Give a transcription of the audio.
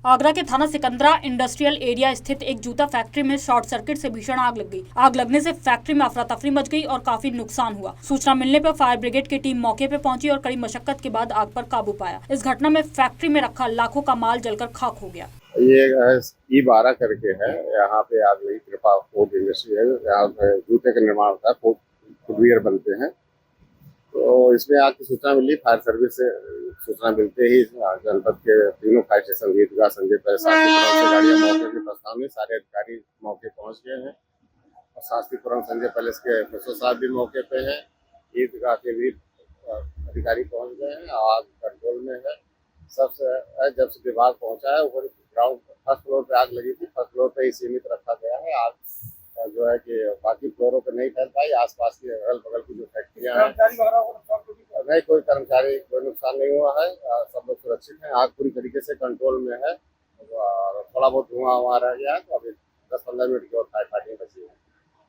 आगरा के थाना Sikandra industrial area स्थित एक जूता फैक्ट्री में शॉर्ट सर्किट से भीषण आग लग गई। आग लगने से फैक्ट्री में अफरा तफरी मच गई और काफी नुकसान हुआ। सूचना मिलने पर फायर ब्रिगेड की टीम मौके पर पहुंची और कड़ी मशक्कत के बाद आग पर काबू पाया। इस घटना में फैक्ट्री में रखा लाखों का माल जलकर खाक हो गया। ये E12 करके है, यहाँ पे आग लगी। कृपा फूड इंडस्ट्री है, यहाँ पे जूते का निर्माण होता है, फुटवियर बनते हैं। तो इसमें आग की सूचना मिली, फायर सर्विस से सूचना मिलते ही जनपद के तीनों फायर स्टेशन ईदगाह, संजय पैलेस, शास्त्रीपुरम से गाड़ियां मौके के प्रस्थान में, सारे अधिकारी मौके पहुंच गए हैं और शास्त्रीपुरम संजय पैलेस के एसओ साहब भी मौके पे हैं। ईदगाह के भी अधिकारी पहुंच गए हैं। आग कंट्रोल में है। सबसे जब से विभाग पहुंचा है, ऊपर ग्राउंड फर्स्ट फ्लोर पे आग लगी थी, फर्स्ट फ्लोर पे ही सीमित रखा गया है। आग जो है कि बाकी फ्लोरों पे नहीं फैल पाई। आसपास की अगल बगल की जो फैक्ट्रियां हैं, नहीं कोई कर्मचारी, कोई नुकसान नहीं हुआ है। सब लोग सुरक्षित हैं। आग पूरी तरीके से कंट्रोल में है और थोड़ा बहुत धुआं हुआ रह गया है। तो अभी 10-15 मिनट की और फायर फाइटिंग बची है।